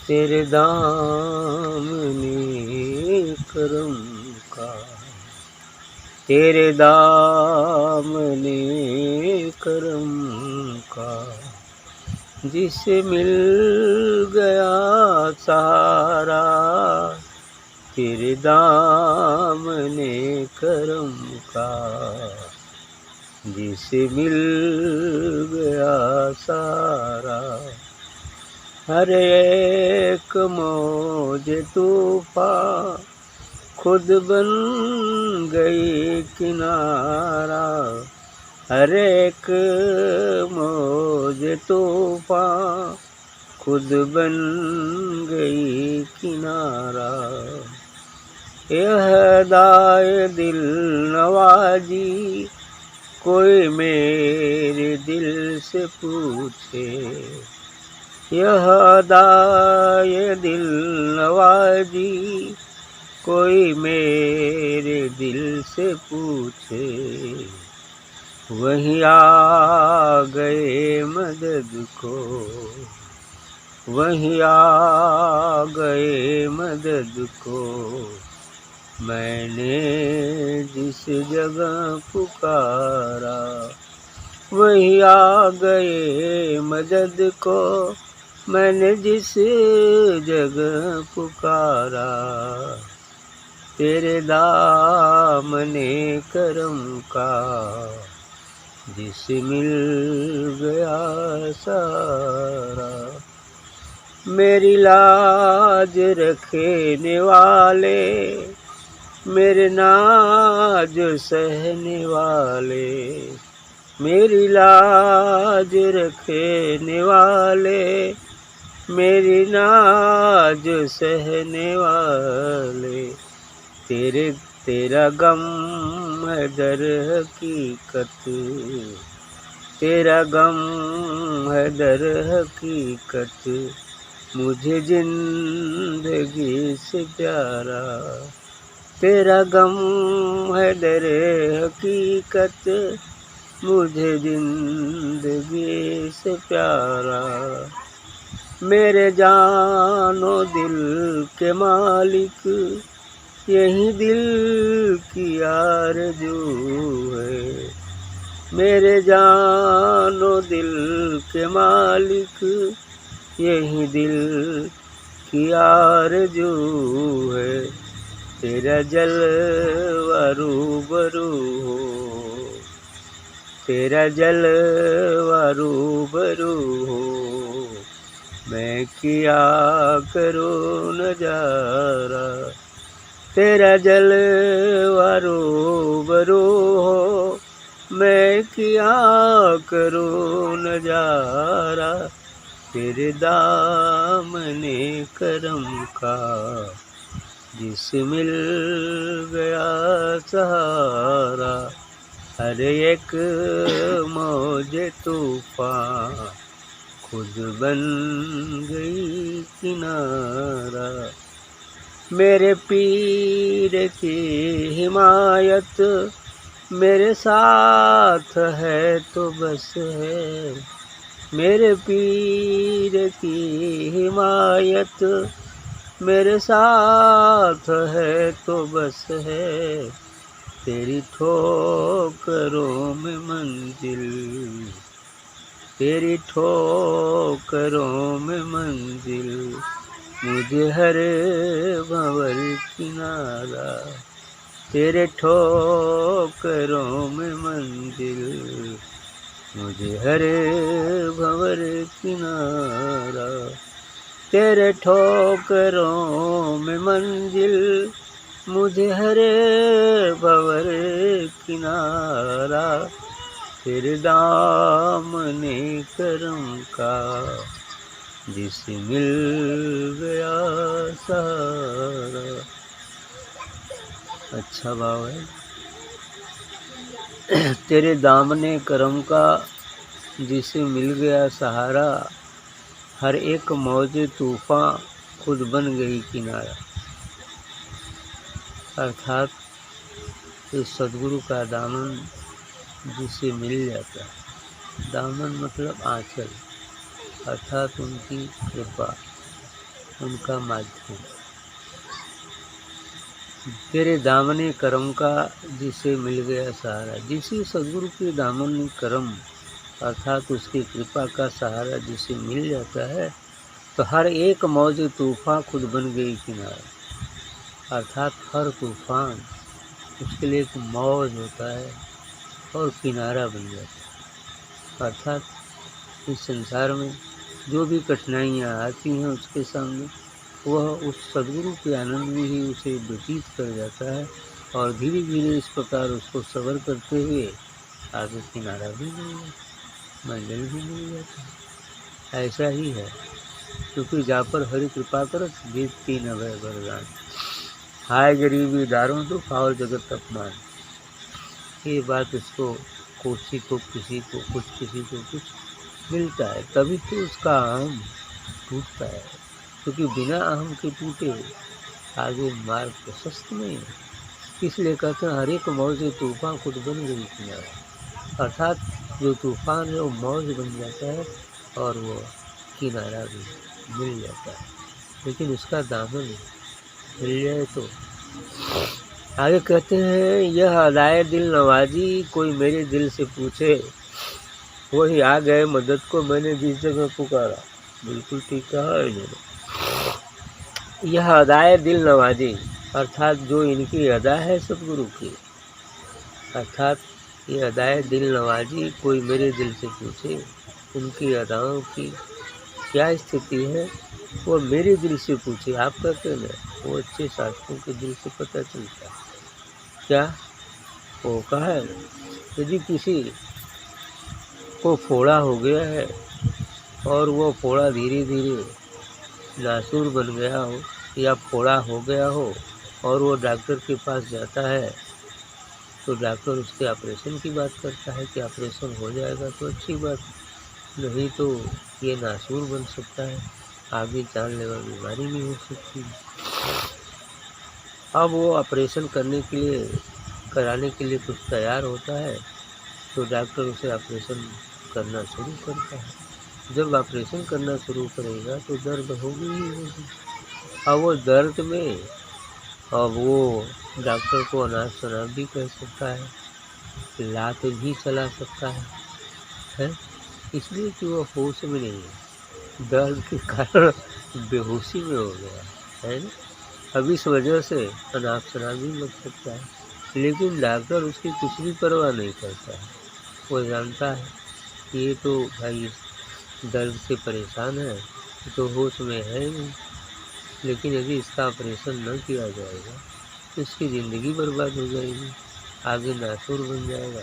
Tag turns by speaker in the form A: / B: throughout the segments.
A: तेरे दामने करम का, तेरे दामने करम का, जिसे मिल गया सहारा। तेरे दामने करम का, जिसे मिल गया सहारा। हर एक मौज तूफान खुद बन गई किनारा। हर एक मौज तूफान खुद बन गई किनारा। यह दाए दिल नवाजी कोई मेरे दिल से पूछे। यह दाए दिल नवाजी कोई मेरे दिल से पूछे। वहीं आ गए मदद को, वहीं आ गए मदद को। मैंने जिस जगह पुकारा, वहीं आ गए मदद को। मैंने जिस जगह पुकारा। तेरे दामने करम का, जिसे मिल गया सहारा। मेरी लाज रखने वाले, मेरे नाज सहने वाले। मेरी लाज रखने वाले, मेरी नाज सहने वाले। तेरा गम है दर हकीकत, तेरा गम है दर हकीकत। मुझे जिंदगी से प्यारा। तेरा गम है दर हकीकत, मुझे जिंदगी से प्यारा। मेरे जानो दिल के मालिक, यही दिल की आरज़ू है। मेरे जानो दिल के मालिक, यही दिल की आरज़ू है। तेरा जलवा रूबरू हो, तेरा जलवा रूबरू हो। मैं किया करूँ नजारा। तेरा जलवा रूबरू हो, मैं किया करूँ नजारा। तेरे दामने करम का, जिसे मिल गया सहारा। हर एक मौज तूफान खुद बन गई किनारा। मेरे पीर की हिमायत मेरे साथ है तो बस है। मेरे पीर की हिमायत मेरे साथ है तो बस है। तेरी ठोकरों में मंजिल, तेरी ठोकरों में मंजिल। मुझे हर भंवर किनारा। तेरे ठोकरों में मंजिल, मुझे हर भंवर किनारा। तेरे ठोकरों में मंजिल, मुझे हर भंवर किनारा। तेरे दामने करम का, जिसे मिल गया सहारा। अच्छा भाव है। तेरे दामने करम का, जिसे मिल गया सहारा। हर एक मौज तूफान खुद बन गई किनारा। अर्थात इस सद्गुरु का दामन जिसे मिल जाता है। दामन मतलब आंचल, अर्थात उनकी कृपा। उनका माध्यम। तेरे दामने करम का जिसे मिल गया सहारा। जिसे सदगुरु के दामन करम अर्थात उसकी कृपा का सहारा जिसे मिल जाता है, तो हर एक मौज तूफान खुद बन गई किनारा। अर्थात हर तूफान उसके लिए एक मौज होता है और किनारा बन जाता है। अर्थात इस संसार में जो भी कठिनाइयाँ आती हैं उसके सामने, वह उस सदगुरु के आनंद में ही उसे व्यतीत कर जाता है और धीरे धीरे इस प्रकार उसको सबर करते हुए आगे किनारा भी मिल जाता है, मंजिल भी मिल जाता है। ऐसा ही है, क्योंकि जा पर हरि कृपा करत जीत तीन अभय वरदान। हाय गरीबी दारों तो पाओ जगत अपमान। ये बात उसको किसी को कुछ मिलता है, तभी तो उसका अहम टूटता है। क्योंकि बिना अहम के टूटे आगे मार्ग प्रशस्त नहीं है। इसलिए कहते हैं हर एक मौज तूफान खुद बन गई किनारा। अर्थात जो तूफान है वो मौज बन जाता है और वो किनारा भी मिल जाता है, लेकिन उसका दामन मिल जाए तो। आगे कहते हैं यह अदाए दिल नवाजी कोई मेरे दिल से पूछे, वही आ गए मदद को मैंने जिस जगह पुकारा। बिल्कुल ठीक कहा है इन्होंने। यह अदाए दिल नवाजी अर्थात जो इनकी अदा है सतगुरु की, अर्थात ये अदाए दिल नवाजी कोई मेरे दिल से पूछे, उनकी अदाओं की क्या स्थिति है वो मेरे दिल से पूछे। आप कहते हैं ना, वो अच्छे शास्त्रों के दिल से पता चलता है। क्या वो कहा है, यदि किसी को फोड़ा हो गया है और वो फोड़ा धीरे धीरे नासूर बन गया हो या फोड़ा हो गया हो और वो डॉक्टर के पास जाता है, तो डॉक्टर उसके ऑपरेशन की बात करता है कि ऑपरेशन हो जाएगा तो अच्छी बात, नहीं तो ये नासूर बन सकता है, आगे जानलेवा बीमारी भी हो सकती है। अब वो ऑपरेशन कराने के लिए कुछ तैयार होता है, तो डॉक्टर उसे ऑपरेशन करना शुरू करता है। जब ऑपरेशन करना शुरू करेगा तो दर्द होगी ही होगी। अब वो दर्द में अब वो डॉक्टर को अनाप शनाप भी कह सकता है, लात भी चला सकता है, इसलिए कि वो होश में नहीं है, दर्द के कारण बेहोशी में हो गया है ना। अब इस वजह से अनाप शनाप भी लग सकता है, लेकिन डॉक्टर उसकी कुछ भी परवाह नहीं करता है। वो जानता है कि ये तो भाई दर्द से परेशान है, तो होश में है नहीं, लेकिन यदि इसका ऑपरेशन न किया जाएगा तो इसकी ज़िंदगी बर्बाद हो जाएगी, आगे नासूर बन जाएगा,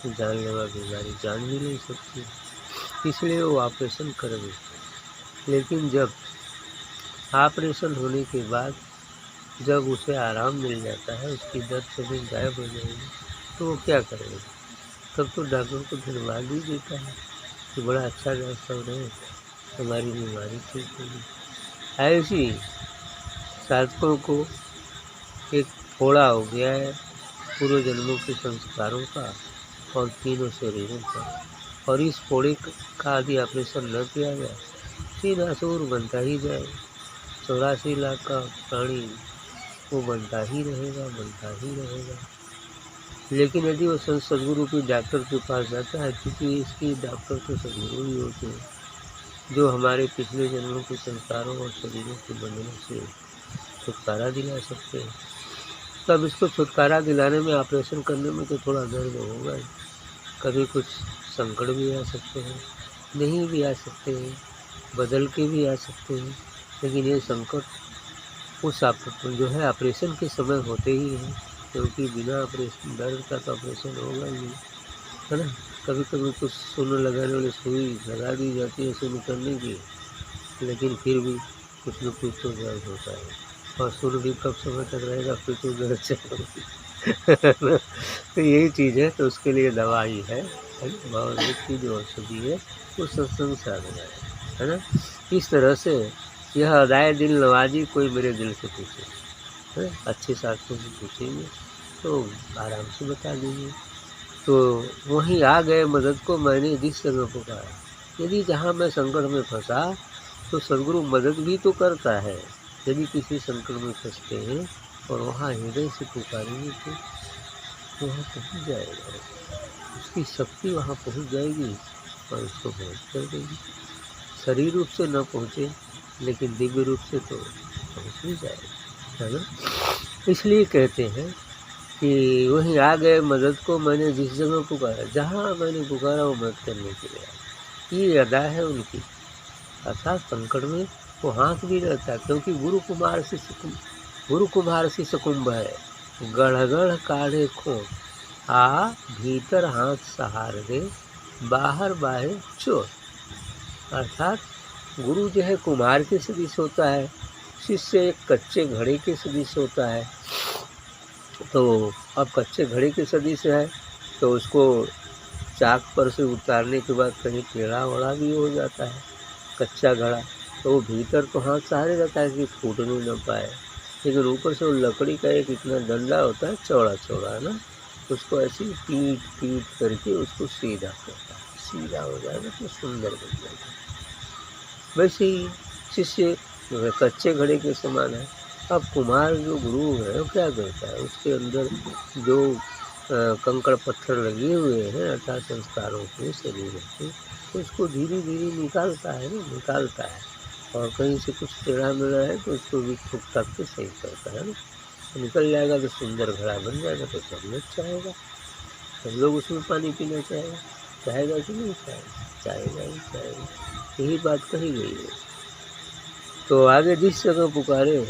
A: तो जानलेवा बीमारी जान भी नहीं सकती, इसलिए वो ऑपरेशन कर दे। लेकिन जब ऑपरेशन होने के बाद जब उसे आराम मिल जाता है, उसकी दर्द सभी गायब हो जाएगी, तो वो क्या करेगा? तब तो डॉक्टर को धन्यवाद भी देता है कि बड़ा अच्छा डॉक्टर साहब रहे, हमारी बीमारी ठीक होगी। ऐसी साधकों को एक फोड़ा हो गया है पूर्व जन्मों के संस्कारों का और तीनों शरीरों का, और इस फोड़े का यदि ऑपरेशन न किया जाए तो नासूर बनता ही जाए। 84 लाख का प्राणी वो बनता ही रहेगा। लेकिन यदि वो सदगुरु की डॉक्टर के पास जाता है, क्योंकि इसकी डॉक्टर तो सदगुरु ही होते हैं, जो हमारे पिछले जन्मों के संस्कारों और शरीरों के बंधनों से छुटकारा दिला सकते हैं, तब इसको छुटकारा दिलाने में ऑपरेशन करने में तो थोड़ा दर्द होगा ही, कभी कुछ संकट भी आ सकते हैं, नहीं भी आ सकते हैं, बदल के भी आ सकते हैं, लेकिन ये संकट उस जो है ऑपरेशन के समय होते ही हैं, क्योंकि बिना ऑपरेशन दर्द का तो ऑपरेशन होगा ही नहीं, है ना। कभी कभी कुछ सुन्न लगाने वाली सुई लगा दी जाती है सुन्न करने की, लेकिन फिर भी कुछ न कुछ तो दर्द होता है, और सुन्न भी कब समय तक रहेगा, फिर तो दर्द चलेगा। तो यही चीज़ है, तो उसके लिए दवाई है भगवान की जो औषधि है वो सत्संग साधना है ना। इस तरह से यह अदाए दिल नवाजी कोई मेरे दिल से पूछे, है अच्छे शास्त्रों से पूछेंगे तो आराम से बता देंगे। तो वहीं आ गए मदद को मैंने जिस जगह पुकारा। यदि जहाँ मैं संकट में फंसा तो सद्गुरु मदद भी तो करता है। यदि किसी संकट में फंसते हैं और वहाँ हृदय से पुकारेंगे तो वहाँ पहुँच जाएगा, उसकी शक्ति वहाँ पहुँच जाएगी और उसको मदद कर देगी। शरीर रूप से न पहुँचे लेकिन दिव्य रूप से तो पहुँच ही जाएगा, है ना। इसलिए कहते हैं कि वहीं आ गए मदद को, मैंने जिस जगह पुकारा, जहाँ मैंने पुकारा वो मदद करने के लिए आए। ये अदा है उनकी, अर्थात संकट में वो हाथ भी रहता है, क्योंकि गुरु कुम्हार सी सुकुम्भ है, गढ़ काढ़े खो आ भीतर हाथ सहार दे, बाहर बाहे चोर। अर्थात गुरु जो है कुम्हार के सदृश होता है, शिष्य एक कच्चे घड़े के सदृश होता है। तो अब कच्चे घड़े के सदृश है तो उसको चाक पर से उतारने के बाद कहीं टेढ़ा वड़ा भी हो जाता है कच्चा घड़ा, तो वो भीतर तो हाथ सहारे रहता है कि फूटने न पाए, लेकिन ऊपर से वो लकड़ी का एक इतना डंडा होता है चौड़ा है ना, उसको ऐसे पीट करके उसको सीधा करता है, सीधा हो जाएगा तो सुंदर बन जाएगा। वैसे ही शिष्य कच्चे घड़े के समान है। अब कुम्हार जो गुरु है वो क्या करता है, उसके अंदर जो कंकड़ पत्थर लगे हुए हैं अर्थात संस्कारों के शरीर के, तो उसको धीरे धीरे निकालता है और कहीं से कुछ टेढ़ा मेढ़ा है तो उसको भी ठुक ठाक के सही करता है ना, तो निकल जाएगा तो सुंदर घड़ा बन जाएगा। तो सब लोग चाहेगा, सब लोग उसमें पानी पीना चाहेगा कि नहीं चाहेगा। यही बात कही गई है। तो आगे जिस जगह पुकारे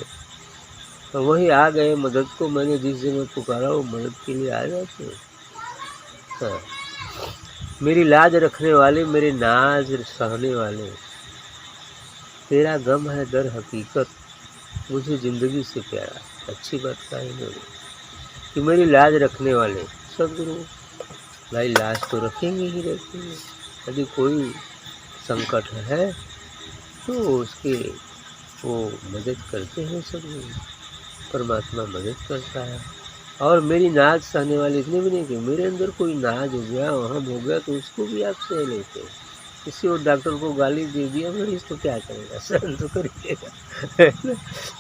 A: तो वही आ गए मदद को, मैंने जिस जगह पुकारा वो मदद के लिए आ जाते। हाँ। मेरी लाज रखने वाले, मेरे नाज सहने वाले, तेरा गम है दर हकीकत मुझे ज़िंदगी से प्यारा। अच्छी बात का है मेरी कि मेरी लाज रखने वाले सद्गुरु भाई लाज तो रखेंगे ही रखेंगे। यदि कोई संकट है तो उसके वो मदद करते हैं, सद्गुरु परमात्मा मदद करता है। और मेरी नाज सहने वाले इतने भी नहीं कि मेरे अंदर कोई नाज हो गया वहाँ हो गया तो उसको भी आप सह लेते हैं। किसी और डॉक्टर को गाली दे दिया मरीज तो क्या करेगा, सहन तो करिएगा।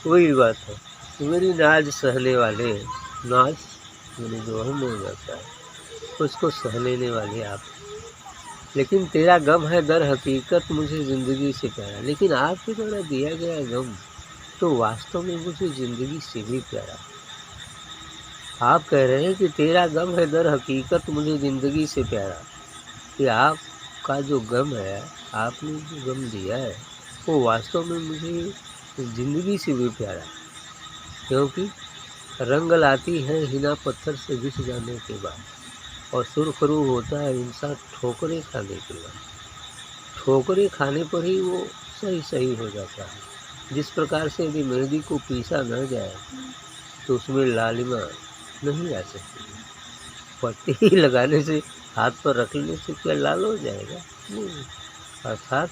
A: वही बात है, मेरी नाज सहने वाले, नाज मेरे जो हम हो जाता है उसको सह लेने वाले आप। लेकिन तेरा गम है दर हकीकत मुझे ज़िंदगी से प्यारा, लेकिन आपके द्वारा दिया गया गम तो वास्तव में मुझे ज़िंदगी से भी प्यारा। आप कह रहे हैं कि तेरा गम है दर हकीकत मुझे ज़िंदगी से प्यारा, कि आपका जो गम है, आपने जो गम दिया है वो वास्तव में मुझे ज़िंदगी से भी प्यारा, क्योंकि रंग लाती है हिना पत्थर से घिस जाने के बाद, और सुरखरू होता है इंसान ठोकरें खाने के बाद। ठोकरें खाने पर ही वो सही हो जाता है। जिस प्रकार से यदि मेहंदी को पीसा न जाए तो उसमें लालिमा नहीं आ सकती। पट्टी लगाने से, हाथ पर रख लेने से क्या लाल हो जाएगा? नहीं। अर्थात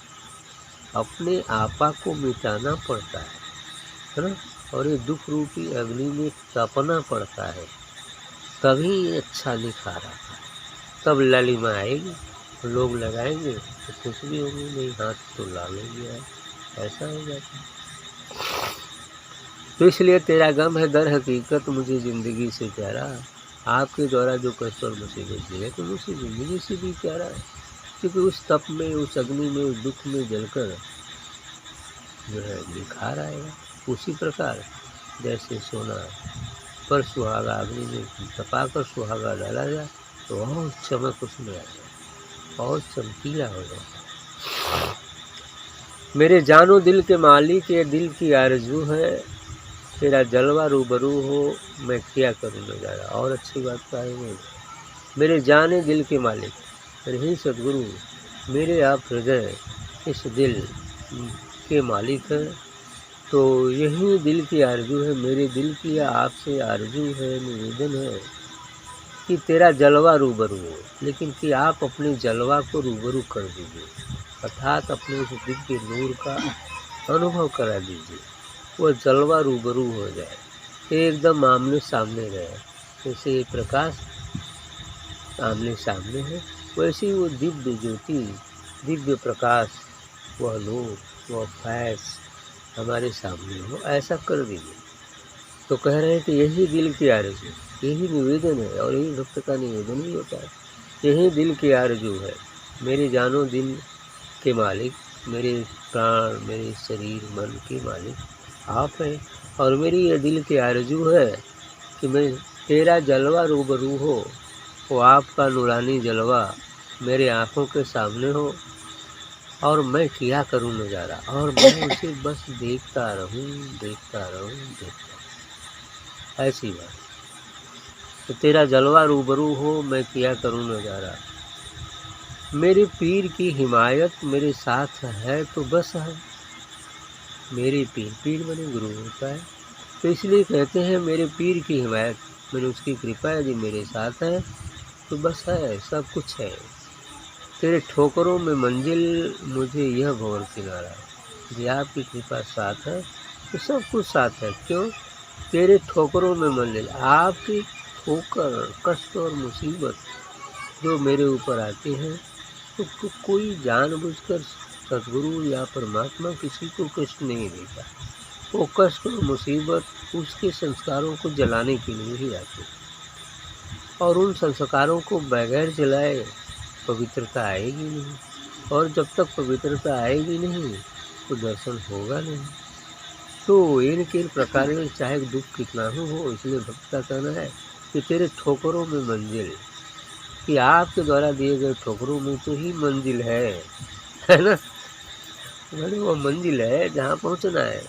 A: अपने आपा को मिटाना पड़ता है ना, और ये दुख रूपी अग्नि में तपना पड़ता है, तभी अच्छा निखार आता है, तब लालिमा आएगी। लोग लगाएंगे तो कुछ भी होंगे नहीं, हाथ तो लाल हो गया है, ऐसा हो जाता है। तो इसलिए तेरा गम है दर हकीकत मुझे ज़िंदगी से प्यारा, आपके द्वारा जो कष्ट और मुसीबत दी है तो मुझे ज़िंदगी से भी प्यारा है, क्योंकि उस तप में, उस अग्नि में, उस दुख में जलकर जो है निखार आएगा। उसी प्रकार जैसे सोना पर सुहागा अग्नि में तपा कर सुहागा डाला जाए तो और चमक उसमें आ जाए और चमकीला हो जाए। मेरे जानो दिल के मालिक, ये दिल की आरजू है, तेरा जलवा रूबरू हो मैं क्या करूँ नजारा। और अच्छी बात का है, मेरे जाने दिल के मालिक, ही सद्गुरु मेरे आप हृदय इस दिल के मालिक हैं, तो यही दिल की आरजू है, मेरे दिल की आपसे आरजू है, निवेदन है कि तेरा जलवा रूबरू हो, लेकिन कि आप अपने जलवा को रूबरू कर दीजिए, अर्थात अपने उस दिव्य नूर का अनुभव करा दीजिए, वो जलवा रूबरू हो जाए, एकदम आमने सामने रहे। जैसे प्रकाश आमने सामने है, वैसे ही वो दिव्य ज्योति, दिव्य प्रकाश, वह नूर वो फैज़ हमारे सामने हो, ऐसा कर दीजिए। तो कह रहे हैं कि यही दिल की आरज़ू, यही निवेदन है और यही भक्त का निवेदन ही होता है। यही दिल की आरज़ू है, मेरी जानो दिल के मालिक, मेरे प्राण, मेरे शरीर, मन के मालिक आप हैं। और मेरी ये दिल की आरज़ू है कि मैं तेरा जलवा रूबरू हो, वो आपका नूरानी जलवा मेरे आँखों के सामने हो और मैं किया करूँ नज़ारा और मैं उसे बस देखता रहूँ, देखता रहूँ, ऐसी बात। तो तेरा जलवा रूबरू हो, मैं किया करूँ नज़ारा। मेरे पीर की हिमायत मेरे साथ है तो बस है। मेरे पीर माने गुरु होता है। तो इसलिए कहते हैं मेरे पीर की हिमायत, मैंने उसकी कृपा यदि मेरे साथ है तो बस है, सब कुछ है। तेरे ठोकरों में मंजिल मुझे यह भंवर किनारा, यदि आपकी कृपा साथ है तो सब कुछ साथ है। क्यों? तेरे ठोकरों में मंजिल, आपकी ठोकर, कष्ट और मुसीबत जो मेरे ऊपर आती हैं तो कोई जानबूझकर सद्गुरु या परमात्मा किसी को कष्ट नहीं देता। वो कष्ट और मुसीबत उसके संस्कारों को जलाने के लिए ही आती है और उन संस्कारों को बगैर जलाए पवित्रता आएगी नहीं और जब तक पवित्रता आएगी नहीं तो दर्शन होगा नहीं। तो इनके प्रकार में चाहे दुख कितना हो, इसलिए भक्त का कहना है कि तेरे ठोकरों में मंजिल, कि आपके द्वारा दिए गए ठोकरों में तो ही मंजिल है ना? मैंने वो मंजिल है जहाँ पहुँचना है।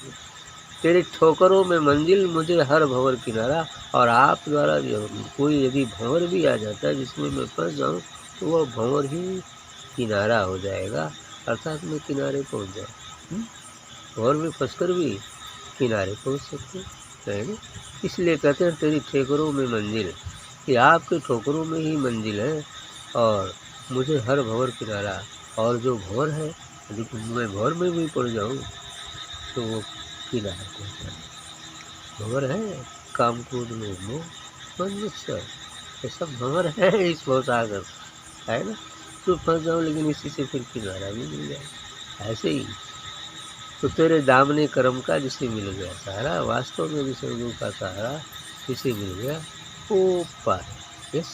A: तेरे ठोकरों में मंजिल मुझे हर भंवर किनारा, और आप द्वारा जो कोई यदि भंवर भी आ जाता है जिसमें मैं फँस जाऊँ तो वह भंवर ही किनारा हो जाएगा, अर्थात मैं किनारे पहुँच जाऊँ। भंवर में फँसकर भी किनारे पहुँच सकते हैं ना? इसलिए कहते हैं तेरी ठोकरों में मंजिल, कि आपके ठोकरों में ही मंजिल है और मुझे हर भंवर किनारा। और जो भंवर है यदि मैं भंवर में भी पड़ जाऊँ तो वो किनारे पहुँच जाए। भंवर है काम क्रोध लोभ मोह मद मत्सर, ये सब भंवर है इस भवसागर, है ना? तो फँस जाऊँ लेकिन इसी से फिर किनारा भी मिल जाए। ऐसे ही तो तेरे दामने करम का जिसे मिल गया सहारा, वास्तव में भी सद्गुरु का सहारा जिसे मिल गया वो पार। यस।